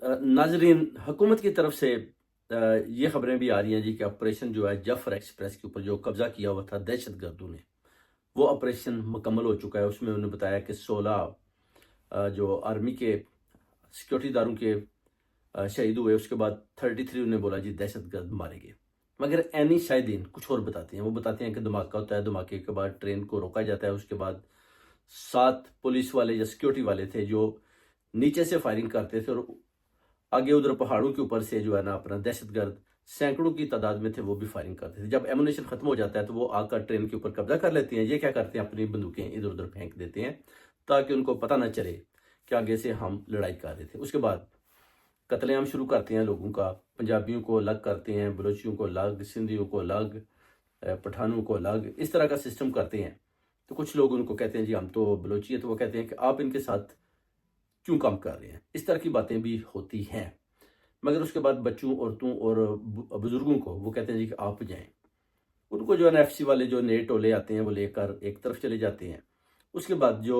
नाजरीन, हुकूमत की तरफ से ये खबरें भी आ रही हैं जी कि ऑपरेशन जो है जफर एक्सप्रेस के ऊपर जो कब्जा किया हुआ था दहशत गर्दों ने, वो ऑपरेशन मुकम्मल हो चुका है। उसमें उन्होंने बताया कि 16 जो आर्मी के सिक्योरिटी दारों के शहीद हुए। उसके बाद 33 उन्होंने बोला जी दहशत गर्द मारे गए। मगर एनी शाहिदीन कुछ और बताते हैं। वो बताते हैं कि धमाका होता है, धमाके के बाद ट्रेन को रोका जाता है। उसके बाद 7 पुलिस वाले या सिक्योरिटी वाले थे जो नीचे से फायरिंग करते थे, और आगे उधर पहाड़ों के ऊपर से जो है ना अपना दहशतगर्द सैकड़ों की तादाद में थे, वो भी फायरिंग करते थे। जब एमुनेशन खत्म हो जाता है तो वो आकर ट्रेन के ऊपर कब्जा कर लेते हैं। ये क्या करते हैं, अपनी बंदूकें इधर उधर फेंक देते हैं ताकि उनको पता ना चले कि आगे से हम लड़ाई कर रहे थे। उसके बाद कत्लेआम शुरू करते हैं लोगों का। पंजाबियों को अलग करते हैं, बलोचियों को अलग, सिंधियों को अलग, पठानों को अलग, इस तरह का सिस्टम करते हैं। तो कुछ लोग उनको कहते हैं जी हम तो बलोची है, तो वो कहते हैं कि आप इनके साथ क्यों काम कर रहे हैं। इस तरह की बातें भी होती हैं। मगर उसके बाद बच्चों, औरतों और बुजुर्गों को वो कहते हैं जी कि आप जाएं। उनको जो है ना एफसी वाले जो नए टोले आते हैं वो लेकर एक तरफ चले जाते हैं। उसके बाद जो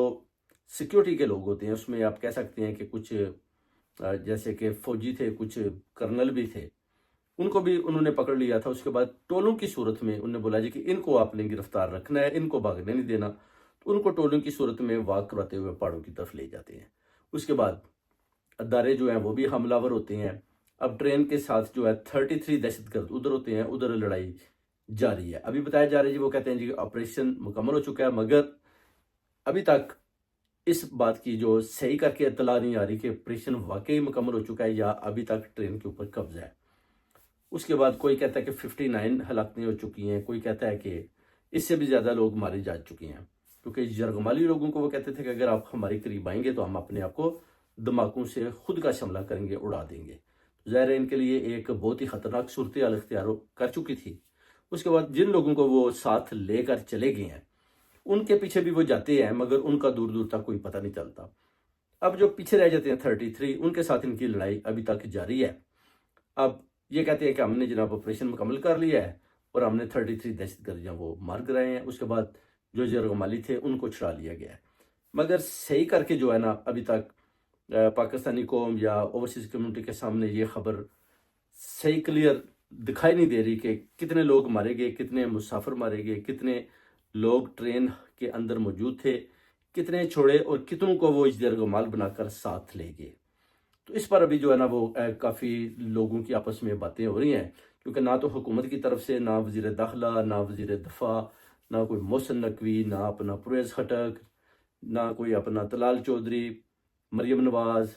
सिक्योरिटी के लोग होते हैं उसमें आप कह सकते हैं कि कुछ जैसे कि फौजी थे, कुछ कर्नल भी थे, उनको भी उन्होंने पकड़ लिया था। उसके बाद टोलों की सूरत में उन्होंने बोला जी कि इनको आपने गिरफ्तार रखना है, इनको भागने नहीं देना। तो उनको टोलों की सूरत में वाक करवाते हुए पहाड़ों की तरफ ले जाते हैं। उसके बाद अदारे जो हैं वो भी हमलावर होते हैं। अब ट्रेन के साथ जो है 33 दहशतगर्द उधर होते हैं, उधर लड़ाई जारी है। अभी बताया जा रहा है जी, वो कहते हैं जी ऑपरेशन मुकम्मल हो चुका है, मगर अभी तक इस बात की जो सही करके इत्तला नहीं आ रही कि ऑपरेशन वाकई मुकम्मल हो चुका है या अभी तक ट्रेन के ऊपर कब्जा है। उसके बाद कोई कहता है कि 59 हलाकतें हो चुकी हैं, कोई कहता है कि इससे भी ज़्यादा लोग मारे जा चुके हैं। क्योंकि यरगमाली लोगों को वो कहते थे कि अगर आप हमारे करीब आएंगे तो हम अपने आप को धमाकों से खुद का शमला करेंगे, उड़ा देंगे। ज़ाहिर है इनके लिए एक बहुत ही खतरनाक सूरत हाल इख्तियार कर चुकी थी। उसके बाद जिन लोगों को वो साथ लेकर चले गए हैं उनके पीछे भी वो जाते हैं, मगर उनका दूर दूर तक कोई पता नहीं चलता। अब जो पीछे रह जाते हैं 33, उनके साथ इनकी लड़ाई अभी तक जारी है। अब ये कहते हैं कि हमने जनाब ऑपरेशन मुकम्मल कर लिया है और हमने 33 दहशतगर्द वो मार गिराए हैं। उसके बाद जो यरगमाली थे उनको छुड़ा लिया गया है। मगर सही करके जो है ना अभी तक पाकिस्तानी कौम या ओवरसीज कम्युनिटी के सामने ये खबर सही क्लियर दिखाई नहीं दे रही कि कितने लोग मारे गए, कितने मुसाफिर मारे गए, कितने लोग ट्रेन के अंदर मौजूद थे, कितने छोड़े और कितनों को वो यरगमाल बनाकर साथ ले गए। तो इस पर अभी जो है ना वो काफ़ी लोगों की आपस में बातें हो रही हैं, क्योंकि ना तो हुकूमत की तरफ से ना वज़ीर दाखिला, ना वज़ीर दफ़ा, ना कोई मोहसिन नकवी, ना अपना परवेज़ खटक, ना कोई अपना तलाल चौधरी, मरियम नवाज़,